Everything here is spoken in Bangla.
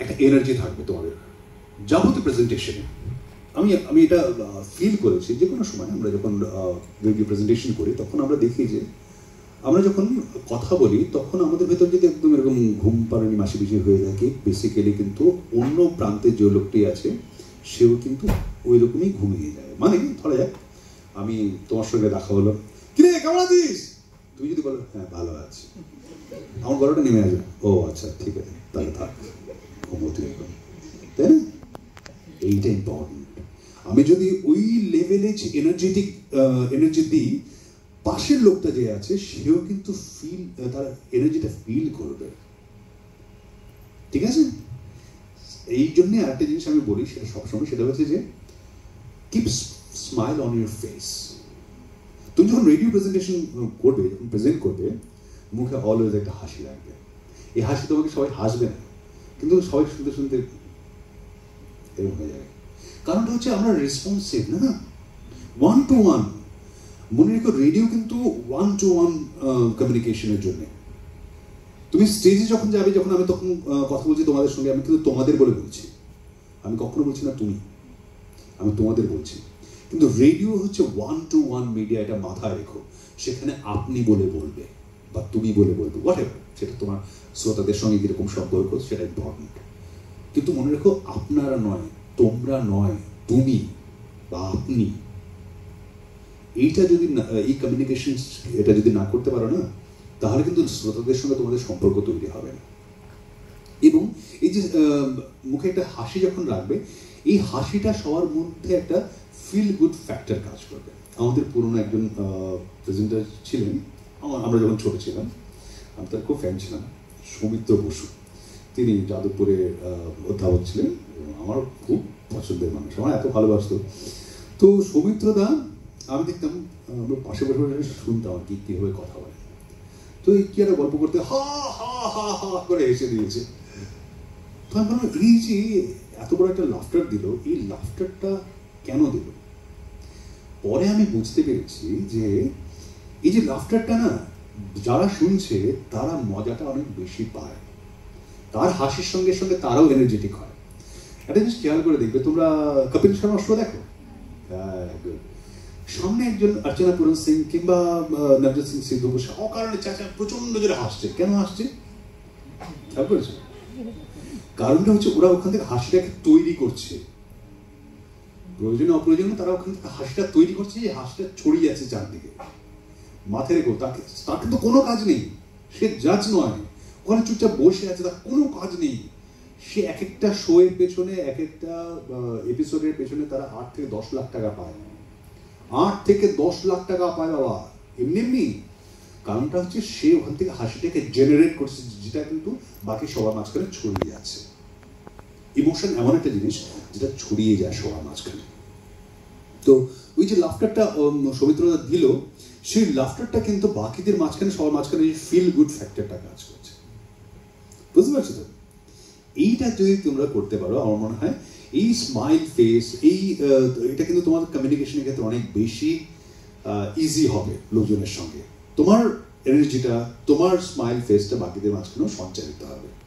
একটা এনার্জি থাকবে তোমাদের যাবতীয় প্রেজেন্টেশনে। আমি এটা ফিল করেছি যে কোনো সময় আমরা যখন রেডিও প্রেজেন্টেশন করি তখন আমরা দেখি যে আমরা যখন কথা বলি তখন আমাদের ভেতর যদি একদম এরকম ঘুম পাড়ানি মাসি পিসি হয়ে থাকে, বেসিক্যালি কিন্তু অন্য প্রান্তে যে লোকটি আছে সেও কিন্তু ওই রকমই ঘুমিয়ে যায়। মানে ধরা যাক আমি তোমার সঙ্গে দেখা হলো, কিরে কেমন আছিস, তুই যদি বলো হ্যাঁ ভালো আছি, আমার গলাটা নেমে আসবে, ও আচ্ছা ঠিক আছে তাহলে থাক ঘুমোতে, তাই না? এইটা ইম্পর্টেন্ট। আমি যদি ওই লেভেলে এনার্জি দিই, পাশের লোকটা যে আছে সেও কিন্তু তার এনার্জিটা ফিল করবে, ঠিক আছে? এই জন্য আরেকটা জিনিস আমি বলি সেটা সবসময়, সেটা হচ্ছে যে keep smile on your face. তুমি যখন রেডিও প্রেজেন্টেশন করবে, যখন প্রেজেন্ট করবে, মুখে অলওয়েজ একটা হাসি রাখবে। এই হাসি তোমাকে সবাই হাসবে না, কিন্তু সবাই শুনতে শুনতে এরকম হয়ে যাবে। কারণটা হচ্ছে আমরা রেসপন্সিভ না, 1-to-1। মনে রেখো রেডিও কিন্তু 1-to-1 কমিউনিকেশনের জন্য। তুমি স্টেজে যখন যাবে, যখন আমি তখন কথা বলছি তোমাদের সঙ্গে, আমি কিন্তু তোমাদের বলে বলছি, আমি কখনো বলছি না তুমি, আমি তোমাদের বলছি। কিন্তু রেডিও হচ্ছে 1-to-1 মিডিয়া, এটা মাথায় রেখো। সেখানে আপনি বলে বলবে বা তুমি বলে বলবে, হোয়াটএভার, সেটা তোমার শ্রোতাদের সঙ্গে কিরকম সম্পর্ক সেটা ইম্পর্টেন্ট। কিন্তু মনে রেখো আপনারা নয়, তোমরা নয়, তুমি বা আপনি। এইটা যদি এই কমিউনিকেশন এটা যদি না করতে পারো না, তাহলে কিন্তু শ্রোতাদের সঙ্গে তোমাদের সম্পর্ক তৈরি হবে না। এবং এই যে মুখে একটা হাসি যখন রাখবে, এই হাসিটা সবার মধ্যে একটা ফিল গুড ফ্যাক্টর কাজ করবে। আমাদের পুরনো একজন প্রেজেন্টার ছিলেন, আমরা যখন ছোট ছিলাম, আমি তার খুব ফ্যান ছিলাম, সৌমিত্র বসু। তিনি যাদবপুরে অধ্যাপক ছিলেন, আমার খুব পছন্দের মানুষ, আমার এত ভালোবাসত। তো সৌমিত্রদা আমি দেখতাম, আমরা পাশে বসে বসে শুনতাম আর কি কীভাবে কথা বলে। তো এই কি একটা গল্প করতে হা হা হা হা করে এসে দিয়েছে। তো আমি ভাবলাম এই যে এত বড় একটা লাফটার দিল, এই লাফটারটা কেন দিল? পরে আমি বুঝতে পেরেছি যে এই যে লাফটারটা না, যারা শুনছে তারা মজাটা অনেক বেশি পায়, তার হাসির সঙ্গে সঙ্গে তারাও এনার্জেটিক হয়। একটা জিনিস খেয়াল করে দেখবে, তোমরা কপিল শর্মা শো দেখো, সামনে একজন অর্চনা পুরন সিং কিংবা নবজোৎ সিং সিদ্ধু বসে অকারণে চাচা প্রচন্ড জোরে হাসছে, কেন হাসছে খেয়াল করেছো? কারণটা হচ্ছে ওরা ওখান থেকে হাসিটাকে তৈরি করছে, প্রয়োজনে অপ্রয়োজনে তারা ওখান থেকে হাসিটা তৈরি করছে, যে হাসিটা ছড়িয়ে আছে চারদিকে। মাথায় রেখো, তার কিন্তু কোনো কাজ নেই, সে জাজ নয়, ওখানে চুপচাপ বসে আছে, তার কোনো কাজ নেই। সে এক একটা শো এর পেছনে, এক একটা এপিসোডের পেছনে তারা 8 থেকে 10 লাখ টাকা পায়, 8 থেকে 10 লাখ টাকা পায় বাবা, এমনি এমনি। কারণটা হচ্ছে সে ওখান থেকে হাসিটাকে জেনারেট করছে, যেটা কিন্তু বাকি সবার মাঝখানে ছড়িয়ে যাচ্ছে। ইমোশন এমন একটা জিনিস যেটা ছড়িয়ে যায় সবার মাঝখানে। তো ওই যে লাফটারটা সৌমিত্রদা দিল, সেই লাফটারটা কিন্তু বাকিদের মাঝখানে, সবার মাঝখানে ফিল গুড ফ্যাক্টরটা কাজ করছে, বুঝতে পারছো তো? এইটা যদি তোমরা করতে পারো, আমার মনে হয় এই স্মাইল ফেস, এটা কিন্তু তোমার কমিউনিকেশনের ক্ষেত্রে অনেক বেশি ইজি হবে লোকজনের সঙ্গে। তোমার এনার্জিটা, তোমার স্মাইল ফেসটা বাকিদের মাঝখানেও সঞ্চারিত হবে।